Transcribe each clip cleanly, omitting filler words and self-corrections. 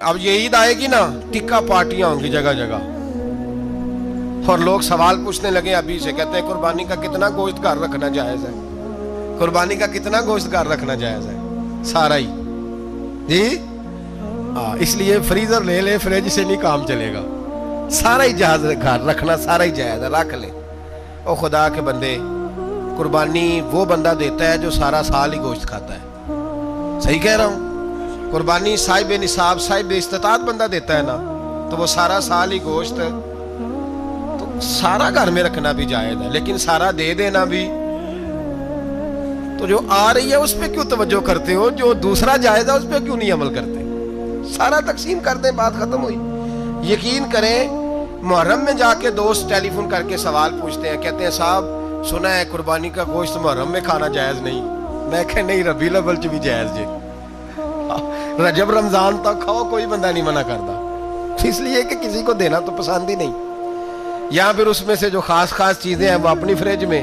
اب یہ عید آئے گی نا، ٹکا پارٹیاں ہوں گی جگہ جگہ، اور لوگ سوال پوچھنے لگے ابھی سے، کہتے ہیں قربانی کا کتنا گوشت گھر رکھنا جائز ہے، قربانی کا کتنا گوشت گھر رکھنا جائز ہے؟ سارا ہی جی اس لیے فریزر لے لے، فریج سے نہیں کام چلے گا، سارا ہی جہاز گھر رکھنا سارا ہی جائز ہے، رکھ لے۔ او خدا کے بندے، قربانی وہ بندہ دیتا ہے جو سارا سال ہی گوشت کھاتا ہے، صحیح کہہ رہا ہوں؟ قربانی صاحب نصاب، صاحب استطاعت بندہ دیتا ہے نا، تو وہ سارا سال ہی گوشت، تو سارا گھر میں رکھنا بھی جائز ہے، لیکن سارا دے دینا بھی، تو جو آ رہی ہے اس پہ کیوں توجہ کرتے ہو؟ جو دوسرا جائز ہے اس پہ کیوں نہیں عمل کرتے؟ سارا تقسیم کر دیں، بات ختم ہوئی۔ یقین کریں، محرم میں جا کے دوست ٹیلی فون کر کے سوال پوچھتے ہیں، کہتے ہیں صاحب سنا ہے قربانی کا گوشت محرم میں کھانا جائز نہیں، میں کہ نہیں، ربیع الاول چ بھی جائز جی، رجب رمضان تک کھاؤ، کوئی بندہ نہیں منع کرتا، اس لیے کہ کسی کو دینا تو پسند ہی نہیں، یا پھر اس میں سے جو خاص خاص چیزیں ہیں وہ اپنی فریج میں،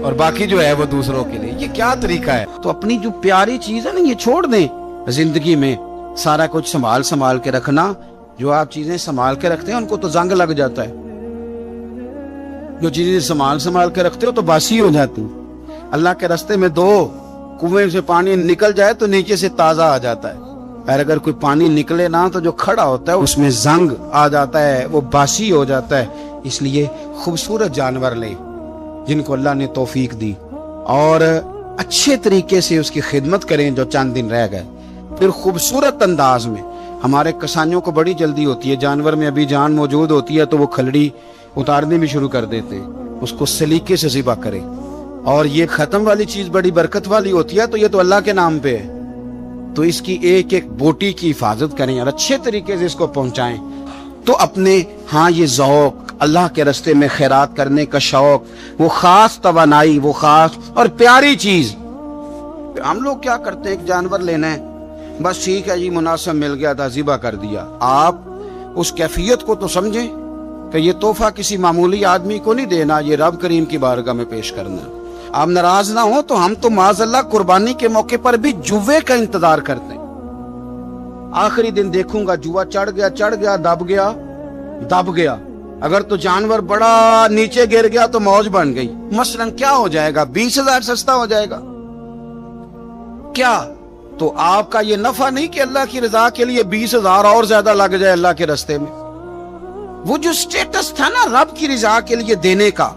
اور باقی جو ہے وہ دوسروں کے لیے۔ یہ کیا طریقہ ہے؟ تو اپنی جو پیاری چیز ہے نا، یہ چھوڑ دیں۔ زندگی میں سارا کچھ سنبھال کے رکھنا، جو آپ چیزیں سنبھال کے رکھتے ہیں ان کو تو زنگ لگ جاتا ہے، جو چیزیں سنبھال کے رکھتے ہو تو باسی ہو جاتی ہیں۔ اللہ کے راستے میں دو کنویں سے پانی نکل جائے تو نیچے سے تازہ آ جاتا ہے، اور اگر کوئی پانی نکلے نہ تو جو کھڑا ہوتا ہے اس میں زنگ آ جاتا ہے، وہ باسی ہو جاتا ہے۔ اس لیے خوبصورت جانور لیں جن کو اللہ نے توفیق دی، اور اچھے طریقے سے اس کی خدمت کریں جو چند دن رہ گئے، پھر خوبصورت انداز میں۔ ہمارے کسانیوں کو بڑی جلدی ہوتی ہے، جانور میں ابھی جان موجود ہوتی ہے تو وہ کھلڑی اتارنے بھی شروع کر دیتے ہیں، اس کو سلیقے سے ذبح کریں۔ اور یہ ختم والی چیز بڑی برکت والی ہوتی ہے، تو یہ تو اللہ کے نام پہ ہے، تو اس کی ایک ایک بوٹی کی حفاظت کریں اور اچھے طریقے سے اس کو پہنچائیں۔ تو اپنے یہ ذوق، اللہ کے راستے میں خیرات کرنے کا شوق، وہ خاص توانائی، وہ خاص اور پیاری چیز۔ ہم لوگ کیا کرتے ہیں، ایک جانور لینا ہے، بس ٹھیک ہے جی، مناسب مل گیا تھا، ذبح کر دیا۔ آپ اس کیفیت کو تو سمجھیں کہ یہ تحفہ کسی معمولی آدمی کو نہیں دینا، یہ رب کریم کی بارگاہ میں پیش کرنا۔ آپ ناراض نہ ہوں تو ہم تو معاذ اللہ قربانی کے موقع پر بھی جوے کا انتظار کرتے ہیں۔ آخری دن دیکھوں گا جوا چڑھ گیا، دب گیا، اگر تو جانور بڑا نیچے گر گیا تو موج بن گئی، مثلا کیا ہو جائے گا؟ 20,000 سستا ہو جائے گا کیا؟ تو آپ کا یہ نفع نہیں کہ اللہ کی رضا کے لیے 20,000 اور زیادہ لگ جائے اللہ کے راستے میں۔ وہ جو سٹیٹس تھا نا رب کی رضا کے لیے دینے کا،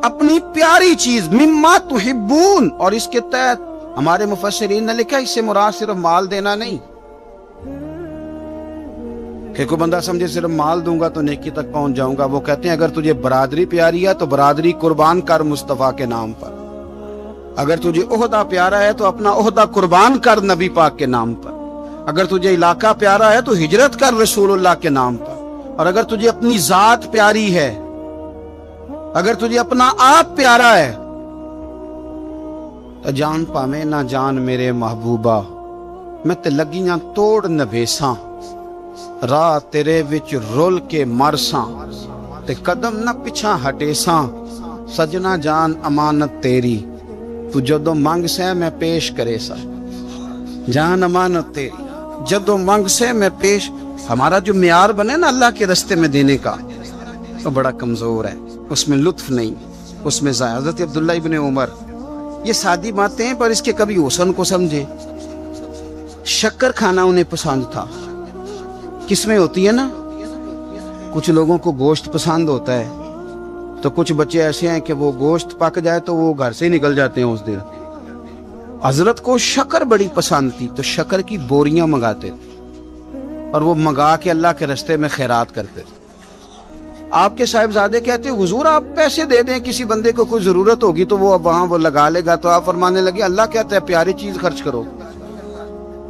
اپنی پیاری چیز مما تحبون، اور اس کے تحت ہمارے مفسرین نے لکھا اس سے مراد صرف مال دینا نہیں، کہ کوئی بندہ سمجھے صرف مال دوں گا تو نیکی تک پہنچ جاؤں گا۔ وہ کہتے ہیں اگر تجھے برادری پیاری ہے تو برادری قربان کر مصطفیٰ کے نام پر، اگر تجھے عہدہ پیارا ہے تو اپنا عہدہ قربان کر نبی پاک کے نام پر، اگر تجھے علاقہ پیارا ہے تو ہجرت کر رسول اللہ کے نام پر، اور اگر تجھے اپنی ذات پیاری ہے، اگر تجھے اپنا آپ پیارا ہے تو جان پاویں نہ جان میرے محبوبہ، میں تے لگیاں توڑ نویساں، راہ تیرے وچ رول کے مرساں، تے قدم نہ پچھا ہٹیساں، سجنا جان امانت تیری، تو جدو منگ سے میں پیش کرے سا، جان امانت تیری جدو منگ سے میں پیش۔ ہمارا جو معیار بنے نا اللہ کے راستے میں دینے کا، وہ بڑا کمزور ہے، اس میں لطف نہیں، اس میں حضرت عبداللہ ابن عمر، یہ سادی باتیں ہیں پر اس کے کبھی حسن کو سمجھے۔ شکر کھانا انہیں پسند تھا، کس میں ہوتی ہے نا، کچھ لوگوں کو گوشت پسند ہوتا ہے، تو کچھ بچے ایسے ہیں کہ وہ گوشت پک جائے تو وہ گھر سے ہی نکل جاتے ہیں اس دن۔ حضرت کو شکر بڑی پسند تھی تو شکر کی بوریاں منگاتے تھے، اور وہ منگا کے اللہ کے راستے میں خیرات کرتے تھے۔ آپ کے صاحبزادے کہتے ہیں حضور آپ پیسے دے دیں، کسی بندے کو کوئی ضرورت ہوگی تو وہ وہاں وہ لگا لے گا، تو آپ فرمانے لگے اللہ کہتا ہے پیاری چیز خرچ کرو،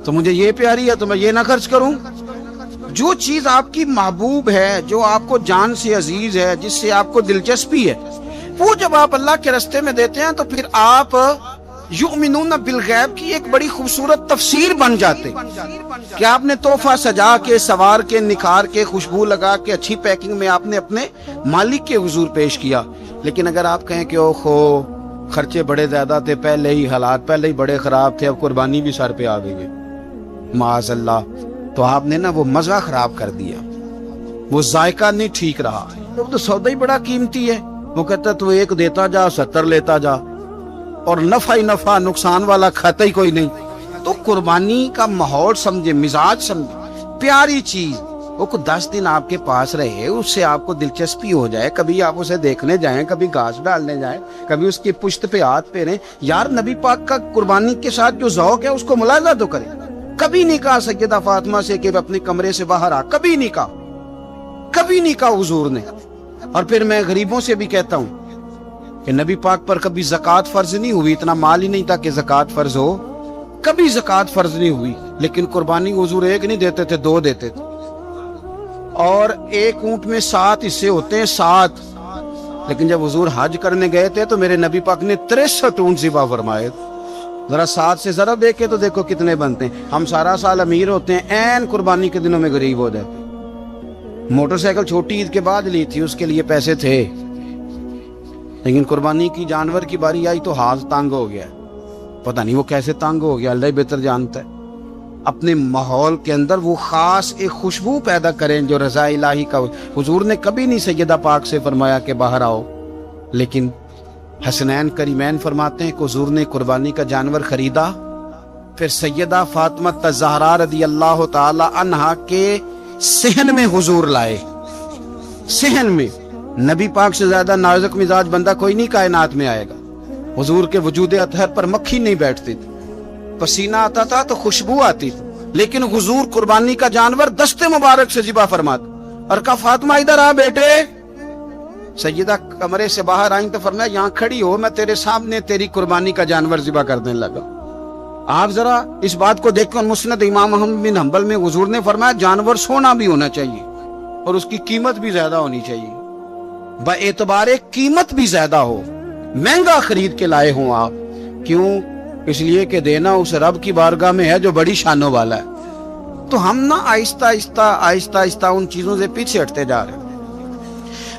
تو مجھے یہ پیاری ہے تو میں یہ نہ خرچ کروں۔ جو چیز آپ کی محبوب ہے، جو آپ کو جان سے عزیز ہے، جس سے آپ کو دلچسپی ہے، وہ جب آپ اللہ کے راستے میں دیتے ہیں تو پھر آپ یؤمنون بالغیب کی ایک بڑی خوبصورت تفسیر بن جاتے کہ آپ نے تحفہ سجا کے، سوار کے، نکھار کے، خوشبو لگا کے، اچھی پیکنگ میں آپ نے اپنے مالک کے حضور پیش کیا۔ لیکن اگر آپ کہیں کہ اوہو خرچے بڑے زیادہ تھے، پہلے ہی حالات پہلے ہی بڑے خراب تھے، اب قربانی بھی سر پہ آ گئی ہے، معاذ اللہ، تو آپ نے نا وہ مزہ خراب کر دیا, وہ ذائقہ نہیں ٹھیک رہا. تو سودا ہی بڑا قیمتی ہے. وہ کہتا تو 1 دیتا جا 70 لیتا جا, اور نفع ہی نفع, نقصان والا کھاتا ہی کوئی نہیں. تو قربانی کا ماحول سمجھے, مزاج سمجھے, پیاری چیز. وہ 10 دن آپ کے پاس رہے, اس سے آپ کو دلچسپی ہو جائے, کبھی آپ اسے دیکھنے جائیں, کبھی گھاس ڈالنے جائیں, کبھی اس کی پشت پہ ہاتھ پھیریں. یار نبی پاک کا قربانی کے ساتھ جو ذوق ہے اس کو ملاحظہ تو کریں. کبھی نہیں کہا سیدہ فاطمہ سے کہ اپنے کمرے سے باہر آ, کبھی نہیں کہا, کبھی نہیں کہا حضور نے. اور پھر میں غریبوں سے بھی کہتا ہوں کہ نبی پاک پر کبھی زکوٰۃ فرض نہیں ہوئی, اتنا مال ہی نہیں تھا کہ زکوٰۃ فرض ہو, کبھی زکوٰۃ فرض نہیں ہوئی. لیکن قربانی حضور 1 نہیں دیتے تھے, 2 دیتے تھے. اور 1 اونٹ میں 7 حصے ہوتے ہیں, 7. لیکن جب حضور حج کرنے گئے تھے تو میرے نبی پاک نے 63 اونٹ ذبح فرمائے. ذرا 7 سے ضرب دے کے تو دیکھو کتنے بنتے ہیں. ہم سارا سال امیر ہوتے ہیں, عین قربانی کے دنوں میں غریب ہو جاتے ہیں. موٹر سائیکل چھوٹی عید کے بعد لی تھی, اس کے لیے پیسے تھے, لیکن قربانی کی جانور کی باری آئی تو ہاتھ تانگ ہو گیا. پتہ نہیں وہ کیسے تانگ ہو گیا, اللہ ہی بہتر جانتا ہے. اپنے ماحول کے اندر وہ خاص ایک خوشبو پیدا کریں جو رضا الہی کا. حضور نے کبھی نہیں سیدہ پاک سے فرمایا کہ باہر آؤ, لیکن حسنین کریمین فرماتے ہیں کہ حضور نے قربانی کا جانور خریدا, پھر سیدہ فاطمہ الزہرا رضی اللہ تعالی عنہا کے صحن میں حضور لائے. صحن میں نبی پاک سے زیادہ نازک مزاج بندہ کوئی نہیں کائنات میں آئے گا. حضور کے وجود اطہر پر مکھی نہیں بیٹھتی تھی, پسینہ آتا تھا تو خوشبو آتی تھی, لیکن حضور قربانی کا جانور دست مبارک سے ذبح فرماتے. اور کہا فاطمہ ادھر آ بیٹے. سیدہ کمرے سے باہر آئیں تو فرمایا یہاں کھڑی ہو, میں تیرے سامنے تیری قربانی کا جانور ذبح کرنے لگا. آپ ذرا اس بات کو دیکھ کر مسند امام احمد بن حنبل میں حضور نے فرمایا جانور سونا بھی ہونا چاہیے اور اس کی قیمت بھی زیادہ ہونی چاہیے, با اعتبار قیمت بھی زیادہ ہو, مہنگا خرید کے لائے ہوں آپ. کیوں؟ اس لیے کہ دینا اس رب کی بارگاہ میں ہے جو بڑی شانوں والا ہے. تو ہم نا آہستہ آہستہ ان چیزوں سے پیچھے ہٹتے جا رہے ہیں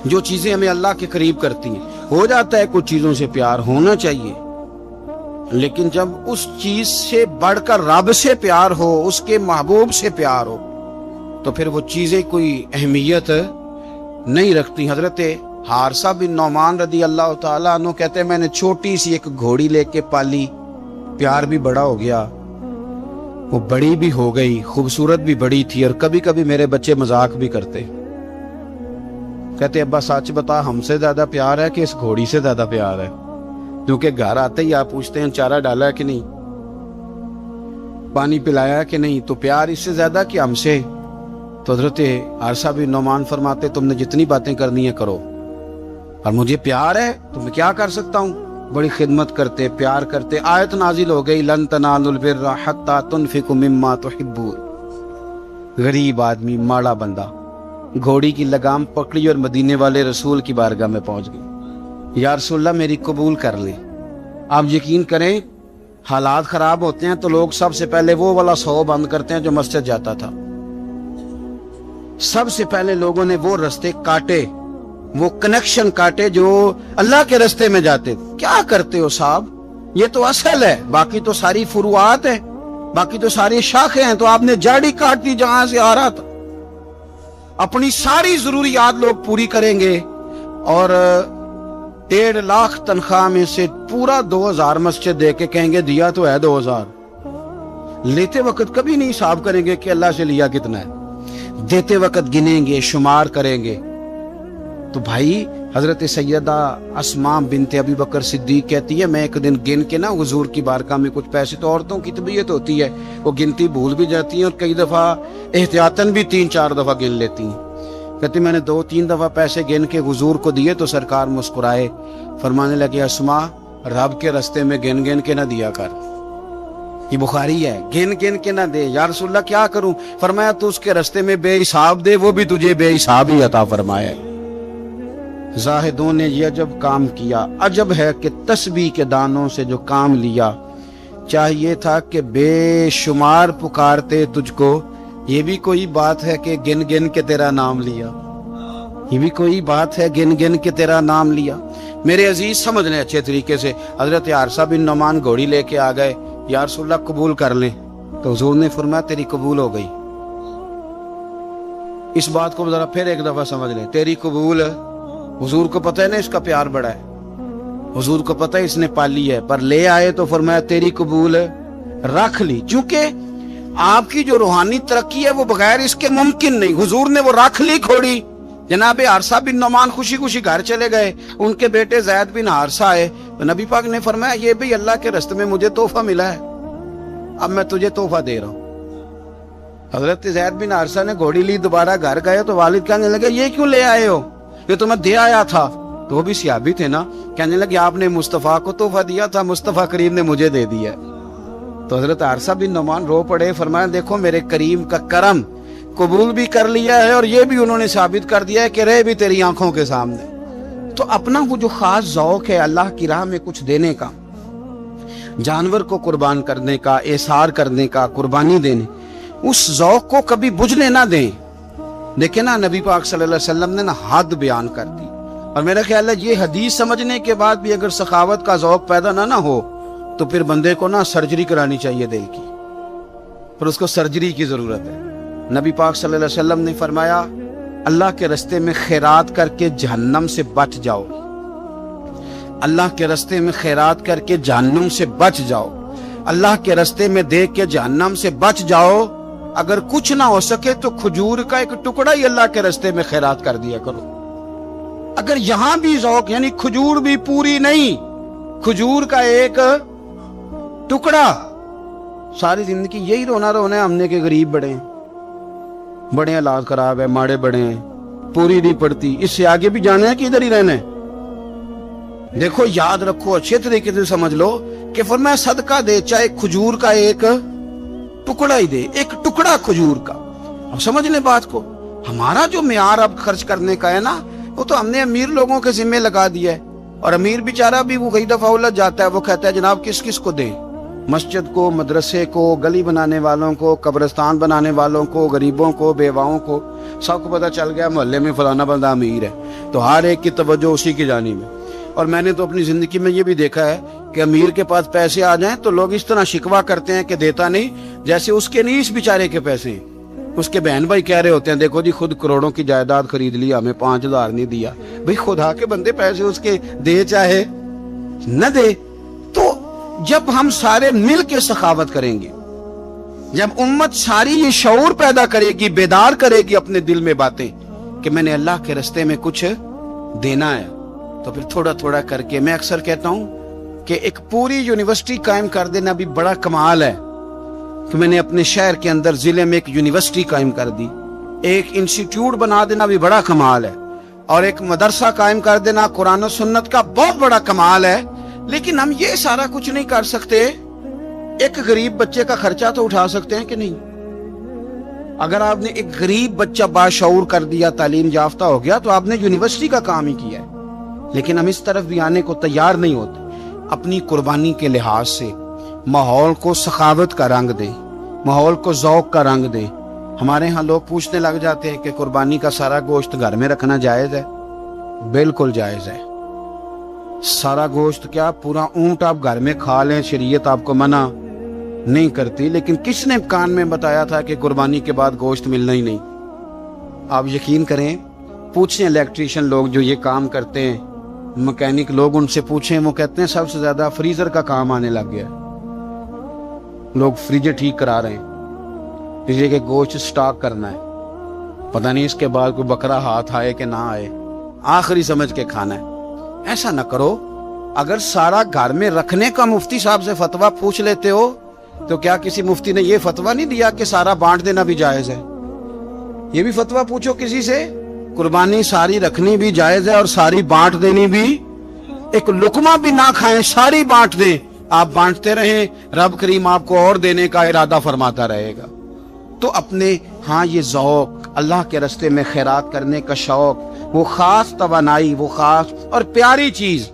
جو چیزیں ہمیں اللہ کے قریب کرتی ہیں. ہو جاتا ہے کچھ چیزوں سے پیار ہونا چاہیے, لیکن جب اس چیز سے بڑھ کر رب سے پیار ہو, اس کے محبوب سے پیار ہو, تو پھر وہ چیزیں کوئی اہمیت نہیں رکھتی. حضرت حارثہ بن نعمان رضی اللہ تعالیٰ عنہ کہتے ہیں میں نے چھوٹی سی ایک گھوڑی لے کے پالی, پیار بھی بڑا ہو گیا, وہ بڑی بھی ہو گئی, خوبصورت بھی بڑی تھی, اور کبھی کبھی میرے بچے مذاق بھی کرتے, کہتے ابا سچ بتا ہم سے زیادہ پیار ہے کہ اس گھوڑی سے زیادہ پیار ہے؟ کیونکہ گھر آتے ہی آپ پوچھتے ہیں چارہ ڈالا ہے کہ نہیں, پانی پلایا ہے کہ نہیں, تو پیار اس سے زیادہ کہ ہم سے. تو حضرت حارثہ بن نعمان فرماتے تم نے جتنی باتیں کرنی ہے کرو, اور مجھے پیار ہے تو میں کیا کر سکتا ہوں. بڑی خدمت کرتے, پیار کرتے. آیت نازل ہو گئی لن تنالوا البر حتی تنفقوا مما تحبون. غریب آدمی, ماڑا بندہ, گھوڑی کی لگام پکڑی اور مدینے والے رسول کی بارگاہ میں پہنچ گئی. یا رسول اللہ میری قبول کر لیں. آپ یقین کریں حالات خراب ہوتے ہیں تو لوگ سب سے پہلے وہ والا 100 بند کرتے ہیں جو مسجد جاتا تھا. سب سے پہلے لوگوں نے وہ رستے کاٹے, وہ کنیکشن کاٹے جو اللہ کے رستے میں جاتے. کیا کرتے ہو صاحب, یہ تو اصل ہے, باقی تو ساری فروعات ہیں, باقی تو ساری شاخیں ہیں. تو آپ نے جاڑی کاٹ دی جہاں سے آ رہا تھا. اپنی ساری ضروریات لوگ پوری کریں گے, اور 1.5 لاکھ تنخواہ میں سے پورا 2000 مسجد دے کے کہیں گے دیا تو ہے 2000. لیتے وقت کبھی نہیں حساب کریں گے کہ اللہ سے لیا کتنا ہے, دیتے وقت گنیں گے, شمار کریں گے. تو بھائی حضرت سیدہ اسماء بنت ابی بکر صدیق کہتی ہے میں ایک دن گن کے نا حضور کی بارگاہ میں کچھ پیسے, تو عورتوں کی طبیعت ہوتی ہے وہ گنتی بھول بھی جاتی ہیں اور کئی دفعہ احتیاطاً بھی 3-4 دفعہ گن لیتی ہیں. کہتی میں نے 2-3 دفعہ پیسے گن کے حضور کو دیے تو سرکار مسکرائے, فرمانے لگے اسماء رب کے رستے میں گن گن کے نہ دیا کر. یہ بخاری ہے, گن گن کے نہ دے. یا رسول اللہ کیا کروں؟ فرمایا تو اس کے رستے میں بے حساب دے, وہ بھی تجھے بے حساب ہی عطا فرمائے. زاہدوں نے یہ عجب کام کیا, عجب ہے کہ تسبیح کے دانوں سے جو کام لیا, چاہیے تھا کہ بے شمار پکارتے تجھ کو. یہ بھی کوئی بات ہے کہ گن گن کے تیرا نام لیا, یہ بھی کوئی بات ہے گن گن کے تیرا نام لیا. میرے عزیز سمجھ لیں اچھے طریقے سے. حضرت حارثہ بن نعمان گھوڑی لے کے آ گئے, یا رسول اللہ قبول کر لیں. تو حضور نے فرمایا تیری قبول ہو گئی. اس بات کو ذرا پھر ایک دفعہ سمجھ لیں. تیری قبول حضور کو پتہ ہے نا اس کا پیار بڑا ہے, حضور کو پتہ ہے اس نے پالی ہے, پر لے آئے تو فرمایا تیری قبول رکھ لی. چونکہ آپ کی جو روحانی ترقی ہے وہ بغیر اس کے ممکن نہیں. حضور نے وہ رکھ لی کھوڑی. جناب حارثہ بن نعمان خوشی خوشی گھر چلے گئے, ان کے بیٹے زید بن حارثہ آئے, تو نبی پاک نے فرمایا یہ بھی اللہ کے راستے میں مجھے تحفہ ملا ہے, اب میں تجھے تحفہ دے رہا ہوں. حضرت زید بن حارثہ نے گھوڑی لی, دوبارہ گھر گئے تو والد کہنے لگے یہ کیوں لے آئے ہو, یہ تو میں دے آیا تھا. تو وہ بھی صحابی تھے نا, کہنے لگے آپ نے مصطفیٰ کو تحفہ دیا تھا, مصطفیٰ کریم نے مجھے دے دیا. تو حضرت حارثہ بن نعمان رو پڑے, فرمایا دیکھو میرے کریم کا کرم, قبول بھی کر لیا ہے اور یہ بھی انہوں نے ثابت کر دیا ہے کہ رہے بھی تیری آنکھوں کے سامنے. تو اپنا وہ جو خاص ذوق ہے اللہ کی راہ میں کچھ دینے کا, جانور کو قربان کرنے کا, احسار کرنے کا, قربانی دینے, اس ذوق کو کبھی بجھنے نہ دیں. دیکھیں نا نبی پاک صلی اللہ علیہ وسلم نے نا حد بیان کر دی, اور میرا خیال ہے یہ حدیث سمجھنے کے بعد بھی اگر سخاوت کا ذوق پیدا نہ ہو تو پھر بندے کو نا سرجری کرانی چاہیے دل کی, پر اس کو سرجری کی ضرورت ہے. نبی پاک صلی اللہ علیہ وسلم نے فرمایا اللہ کے راستے میں خیرات کر کے جہنم سے بچ جاؤ, اللہ کے راستے میں خیرات کر کے جہنم سے بچ جاؤ, اللہ کے راستے میں دے کے جہنم سے بچ جاؤ. اگر کچھ نہ ہو سکے تو کھجور کا ایک ٹکڑا ہی اللہ کے راستے میں خیرات کر دیا کرو. اگر یہاں بھی ذوق, یعنی کھجور بھی پوری نہیں, کھجور کا ایک ٹکڑا, ساری زندگی یہی رونا رونا ہے ہم نے کہ غریب بڑے ہیں, بڑے حالات خراب ہے, ماڑے بڑے ہیں, پوری نہیں پڑتی, اس سے آگے بھی جانا ہے کہ ادھر ہی رہنا ہے. دیکھو یاد رکھو, اچھے طریقے سے سمجھ لو کہ فرمایا صدقہ دے, چاہے کھجور کا ایک ٹکڑا ہی دے, ایک ٹکڑا کھجور کا. اب سمجھ لیں بات کو, ہمارا جو معیار اب خرچ کرنے کا ہے نا وہ تو ہم نے امیر لوگوں کے ذمہ لگا دیا ہے, اور امیر بیچارہ بھی وہ کئی دفعہ الجھ جاتا ہے, وہ کہتا ہے جناب کس کس کو دیں, مسجد کو, مدرسے کو, گلی بنانے والوں کو, قبرستان بنانے والوں کو, غریبوں کو, بیواؤں کو, سب کو پتہ چل گیا محلے میں فلانا بندہ امیر ہے تو ہر ایک کی توجہ اسی کی جانب ہے. اور میں نے تو اپنی زندگی میں یہ بھی دیکھا ہے کہ امیر کے پاس پیسے آ جائیں تو لوگ اس طرح شکوہ کرتے ہیں کہ دیتا نہیں, جیسے اس کے نہیں اس بیچارے کے پیسے ہیں. اس کے بہن بھائی کہہ رہے ہوتے ہیں دیکھو جی خود کروڑوں کی جائیداد خرید لی, ہمیں 5,000 نہیں دیا. بھئی خدا کے بندے پیسے اس کے دے چاہے نہ دے. تو جب ہم سارے مل کے سخاوت کریں گے, جب امت ساری یہ شعور پیدا کرے گی, بیدار کرے گی اپنے دل میں باتیں کہ میں نے اللہ کے راستے میں کچھ دینا ہے, تو پھر تھوڑا تھوڑا کر کے, میں اکثر کہتا ہوں کہ ایک پوری یونیورسٹی قائم کر دینا بھی بڑا کمال ہے کہ میں نے اپنے شہر کے اندر ضلع میں ایک یونیورسٹی قائم کر دی, ایک انسٹیٹیوٹ بنا دینا بھی بڑا کمال ہے, اور ایک مدرسہ قائم کر دینا قرآن و سنت کا بہت بڑا کمال ہے. لیکن ہم یہ سارا کچھ نہیں کر سکتے. ایک غریب بچے کا خرچہ تو اٹھا سکتے ہیں کہ نہیں؟ اگر آپ نے ایک غریب بچہ باشعور کر دیا, تعلیم یافتہ ہو گیا, تو آپ نے یونیورسٹی کا کام ہی کیا ہے. لیکن ہم اس طرف بھی آنے کو تیار نہیں ہوتے. اپنی قربانی کے لحاظ سے ماحول کو سخاوت کا رنگ دیں, ماحول کو ذوق کا رنگ دیں. ہمارے ہاں لوگ پوچھنے لگ جاتے ہیں کہ قربانی کا سارا گوشت گھر میں رکھنا جائز ہے؟ بالکل جائز ہے. سارا گوشت کیا, پورا اونٹ آپ گھر میں کھا لیں, شریعت آپ کو منع نہیں کرتی. لیکن کس نے کان میں بتایا تھا کہ قربانی کے بعد گوشت ملنا ہی نہیں؟ آپ یقین کریں, پوچھیں الیکٹریشین لوگ جو یہ کام کرتے ہیں, مکینک لوگ, ان سے پوچھیں, وہ کہتے ہیں سب سے زیادہ فریزر کا کام آنے لگ گیا. لوگ فریجر ٹھیک کرا رہے ہیں اس لیے کہ گوشت سٹاک کرنا ہے, پتہ نہیں اس کے بعد کوئی بکرا ہاتھ آئے کہ نہ آئے, آخری سمجھ کے کھانا ہے. ایسا نہ کرو. اگر سارا گھر میں رکھنے کا مفتی صاحب سے فتویٰ پوچھ لیتے ہو تو کیا کسی مفتی نے یہ فتویٰ نہیں دیا کہ سارا بانٹ دینا بھی جائز ہے؟ یہ بھی فتویٰ پوچھو کسی سے, قربانی ساری رکھنی بھی جائز ہے اور ساری بانٹ دینی بھی, ایک لقمہ بھی نہ کھائیں, ساری بانٹ دیں. آپ بانٹتے رہیں, رب کریم آپ کو اور دینے کا ارادہ فرماتا رہے گا. تو اپنے ہاں یہ ذوق, اللہ کے راستے میں خیرات کرنے کا شوق, وہ خاص توانائی, وہ خاص اور پیاری چیز.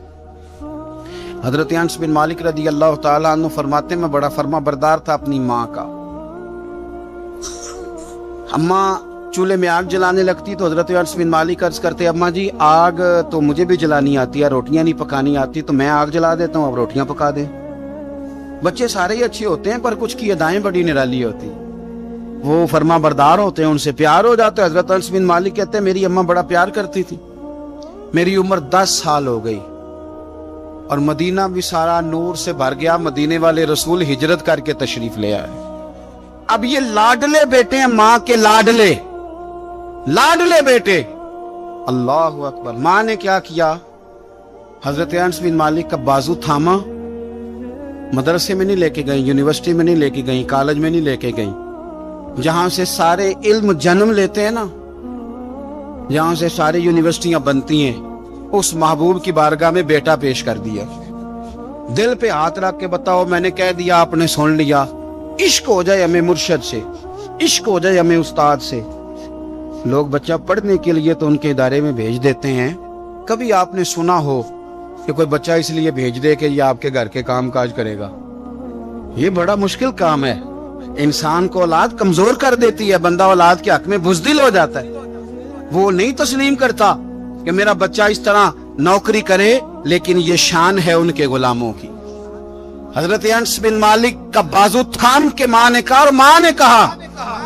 حضرت انس بن مالک رضی اللہ تعالیٰ عنہ فرماتے میں بڑا فرما بردار تھا اپنی ماں کا. اماں چولہے میں آگ جلانے لگتی تو حضرت انس بن مالک عرض کرتے, اماں جی آگ تو مجھے بھی جلانی آتی ہے, روٹیاں نہیں پکانی آتی, تو میں آگ جلا دیتا ہوں, اب روٹیاں پکا دیں. بچے سارے ہی اچھے ہوتے ہیں پر کچھ کی ادائیں بڑی نرالی ہوتی. وہ فرما بردار ہوتے ہیں, ان سے پیار ہو جاتا ہے. حضرت انس بن مالک کہتے ہیں میری اماں بڑا پیار کرتی تھی. میری عمر 10 سال ہو گئی اور مدینہ بھی سارا نور سے بھر گیا. مدینے والے رسول ہجرت کر کے تشریف لے آئے. اب یہ لاڈلے بیٹے ہیں, ماں کے لاڈلے بیٹے. اللہ اکبر. ماں نے کیا کیا؟ حضرت انس بن مالک کا بازو تھاما. مدرسے میں نہیں لے کے گئی, یونیورسٹی میں نہیں لے کے گئی, کالج میں نہیں لے کے گئی. جہاں سے سارے علم جنم لیتے ہیں نا, جہاں سے ساری یونیورسٹیاں بنتی ہیں, اس محبوب کی بارگاہ میں بیٹا پیش کر دیا. دل پہ ہاتھ رکھ کے بتاؤ, میں نے کہہ دیا, آپ نے سن لیا. عشق ہو جائے ہمیں مرشد سے, عشق ہو جائے ہمیں استاد سے. لوگ بچہ پڑھنے کے لیے تو ان کے ادارے میں بھیج دیتے ہیں. کبھی آپ نے سنا ہو کہ کوئی بچہ اس لیے بھیج دے کہ یہ آپ کے گھر کے کام کاج کرے گا؟ یہ بڑا مشکل کام ہے. انسان کو اولاد کمزور کر دیتی ہے. بندہ اولاد کے حق میں بزدل ہو جاتا ہے. وہ نہیں تسلیم کرتا کہ میرا بچہ اس طرح نوکری کرے, لیکن یہ شان ہے ان کے غلاموں کی. حضرت انس بن مالک کا بازو تھام کے ماں نے کہا, اور ماں نے کہا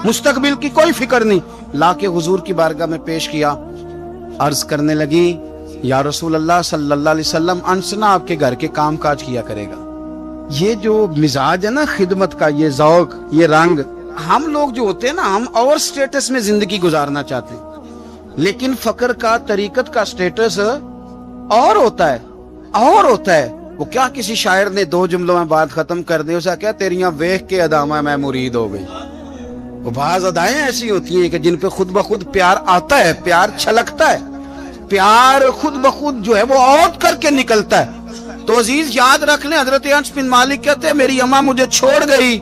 مستقبل کی کوئی فکر نہیں, لا کے حضور کی بارگاہ میں پیش کیا. عرض کرنے لگی, یا رسول اللہ صلی اللہ علیہ وسلم, انس نہ آپ کے گھر کے کام کاج کیا کرے گا. یہ جو مزاج ہے نا خدمت کا, یہ ذوق, یہ رنگ, ہم لوگ جو ہوتے ہیں نا, ہم اور سٹیٹس میں زندگی گزارنا چاہتے ہیں, لیکن فقر کا, طریقت کا سٹیٹس اور ہوتا ہے. وہ کیا کسی شاعر نے 2 جملوں میں بات ختم کر دی, اسے کیا تیریاں ویخ کے ادامہ میں مرید ہو گئی. وہ بعض ادائیں ایسی ہوتی ہیں کہ جن پہ خود بخود پیار آتا ہے, پیار چھلکتا ہے, پیار خود بخود جو ہے وہ اوت کر کے نکلتا ہے. تو عزیز یاد رکھ لیں, حضرت انس بن مالک کہتے ہیں میری اماں مجھے چھوڑ گئی.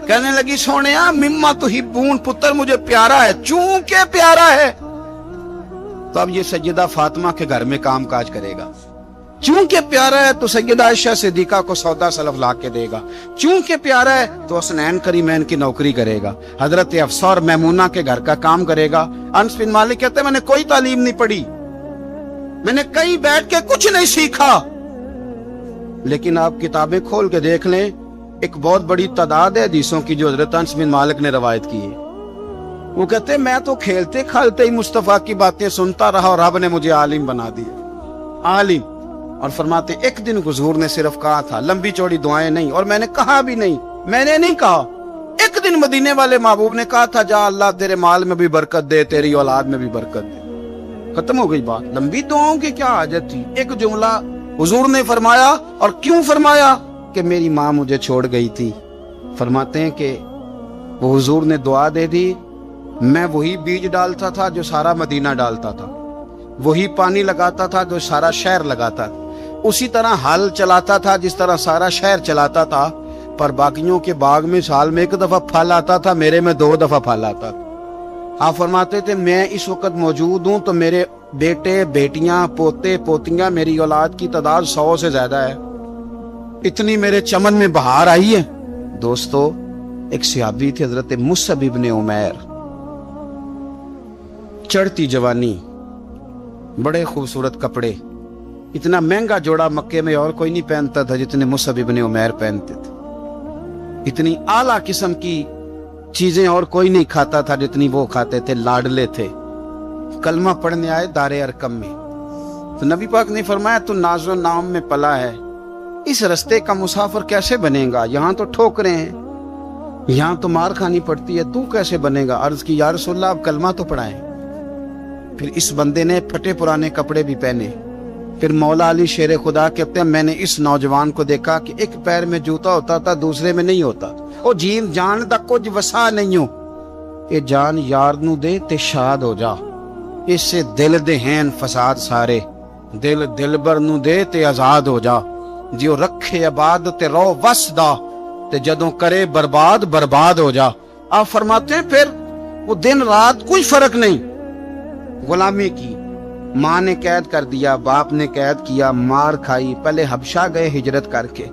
کہنے لگی سونیا مما تحبون, پتر مجھے پیارا ہے, چونکہ پیارا ہے تو اب یہ سیدہ فاطمہ کے گھر میں کام کاج کرے گا. چونکہ پیارا ہے تو سیدہ عائشہ صدیقہ کو سودا سلف لا کے دے گا. چونکہ پیارا ہے تو حسنین کریمین کی نوکری کرے گا. حضرت حفصہ اور میمونہ کے گھر کا کام کرے گا. انس بن مالک کہتے ہیں میں نے کوئی تعلیم نہیں پڑھی, میں نے کہیں بیٹھ کے کچھ نہیں سیکھا, لیکن آپ کتابیں کھول کے دیکھ لیں, ایک بہت بڑی تعداد ہے حدیثوں کی جو حضرت انس بن مالک نے روایت کی ہے. وہ کہتے ہیں میں تو کھیلتے کھالتے ہی مصطفیٰ کی باتیں سنتا رہا اور رب نے مجھے عالم بنا دیا, عالم. اور فرماتے ایک دن حضور نے صرف کہا تھا, لمبی چوڑی دعائیں نہیں, اور میں نے کہا بھی نہیں, میں نے نہیں کہا. ایک دن مدینے والے محبوب نے کہا تھا, جا اللہ تیرے مال میں بھی برکت دے, تیری اولاد میں بھی برکت دے. ختم ہو گئی بات. لمبی دعاؤں کی کیا حاجت تھی؟ ایک جملہ حضور نے فرمایا. اور کیوں فرمایا؟ کہ میری ماں مجھے چھوڑ گئی تھی. فرماتے ہیں کہ وہ حضور نے دعا دے دی, میں وہی بیج ڈالتا تھا جو سارا مدینہ ڈالتا تھا, وہی پانی لگاتا تھا جو سارا شہر لگاتا تھا, اسی طرح حل چلاتا تھا جس طرح سارا شہر چلاتا تھا. پر باقیوں کے باغ میں سال میں 1 دفعہ پھل آتا تھا, میرے میں 2 دفعہ پھل آتا تھا. آپ فرماتے تھے میں اس وقت موجود ہوں تو میرے بیٹے بیٹیاں پوتے پوتیاں, میری اولاد کی تعداد 100 سے زیادہ ہے. اتنی میرے چمن میں بہار آئی ہے. دوستو, ایک صحابی تھے حضرت مصعب ابن عمیر, چڑھتی جوانی, بڑے خوبصورت کپڑے, اتنا مہنگا جوڑا مکے میں اور کوئی نہیں پہنتا تھا جتنے مصعب ابن عمیر پہنتے تھے. اتنی اعلیٰ قسم کی چیزیں اور کوئی نہیں کھاتا تھا جتنی وہ کھاتے تھے. لاڈلے تھے. کلمہ پڑھنے آئے دار ارقم میں, تو نبی پاک نے فرمایا تو ناز و نام میں پلا ہے, اس رستے کا مسافر کیسے بنے گا؟ یہاں تو ٹھوکریں ہیں, یہاں تو مار کھانی پڑتی ہے, تو کیسے بنے گا؟ عرض کی یا رسول اللہ آپ کلمہ تو پڑھائیں. پھر اس بندے نے پھٹے پرانے کپڑے بھی پہنے. پھر مولا علی شیر خدا کہتے ہیں میں نے اس نوجوان کو دیکھا کہ ایک پیر میں جوتا ہوتا تھا, دوسرے میں نہیں ہوتا. او جین جان دا کچھ وسا نہیں ہو, اے جان یار نو دے تے شاد ہو جا, اس سے دل دے ہیں فساد سارے, دل دلبر نو دے تے آزاد ہو جا, جیو رکھے آباد تے رو وس دا, تے جدوں کرے برباد برباد ہو جا. آپ فرماتے ہیں پھر وہ دن رات کوئی فرق نہیں. غلامی کی, ماں نے قید کر دیا, باپ نے قید کیا, مار کھائی, پہلے حبشہ گئے ہجرت کر کے.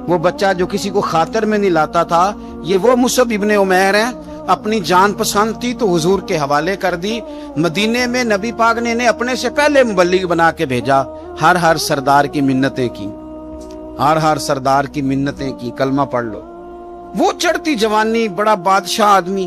وہ بچہ جو کسی کو خاطر میں نہیں لاتا تھا, یہ وہ مصعب ابن عمیر ہیں. اپنی جان پسند تھی تو حضور کے حوالے کر دی. مدینے میں نبی پاک نے انہیں اپنے سے پہلے مبلغ بنا کے بھیجا. ہر سردار کی منتیں کی, ہر سردار کی منتیں کی, کلمہ پڑھ لو. وہ چڑھتی جوانی, بڑا بادشاہ آدمی,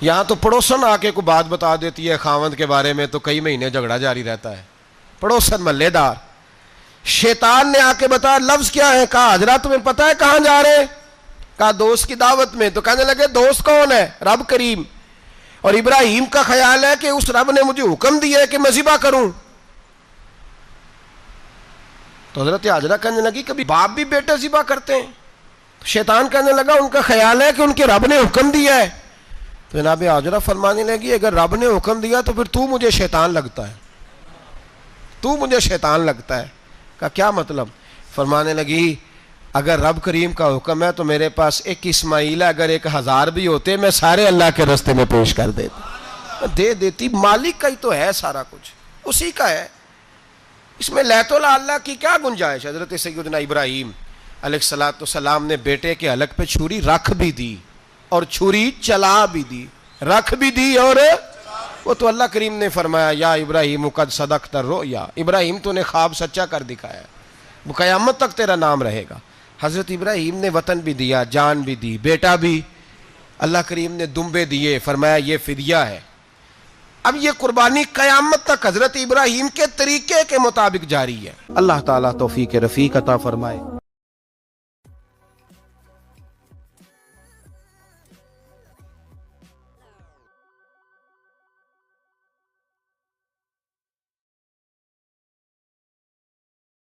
یہاں تو پڑوسن آ کے کوئی بات بتا دیتی ہے خاوند کے بارے میں تو کئی مہینے جھگڑا جاری رہتا ہے. پڑوسن محلے دار. شیطان نے آ کے بتایا لفظ کیا ہے؟ کہا حضرات تمہیں پتہ ہے کہاں جا رہے ہیں؟ کہا دوست کی دعوت میں. تو کہنے لگے دوست کون ہے؟ رب کریم. اور ابراہیم کا خیال ہے کہ اس رب نے مجھے حکم دیا ہے کہ میں ذبح کروں. تو حضرت حاجرہ کہنے لگی کبھی باپ بھی بیٹے ذبح کرتے ہیں؟ شیطان کہنے لگا ان کا خیال ہے کہ ان کے رب نے حکم دیا ہے. تو جناب حاجرہ فرمانے لگی اگر رب نے حکم دیا تو پھر تو مجھے شیطان لگتا ہے, تو مجھے شیطان لگتا ہے. کا کیا مطلب؟ فرمانے لگی اگر رب کریم کا حکم ہے تو میرے پاس ایک اسماعیل ہے, اگر 1000 بھی ہوتے میں سارے اللہ کے راستے میں پیش کر دیتا, دے دیتی. مالک کا ہی تو ہے سارا کچھ, اسی کا ہے. اس میں لیت اللہ کی کیا گنجائش؟ حضرت سیدنا ابراہیم علیہ السلام نے بیٹے کے حلق پہ چھری رکھ بھی دی اور چھری چلا بھی دی, رکھ بھی دی اور وہ تو اللہ کریم نے فرمایا یا ابراہیم قد صدقت الرؤیا, ابراہیم تو نے خواب سچا کر دکھایا, وہ قیامت تک تیرا نام رہے گا. حضرت ابراہیم نے وطن بھی دیا, جان بھی دی, بیٹا بھی. اللہ کریم نے دمبے دیے, فرمایا یہ فدیہ ہے. اب یہ قربانی قیامت تک حضرت ابراہیم کے طریقے کے مطابق جاری ہے. اللہ تعالیٰ توفیق رفیق عطا فرمائے.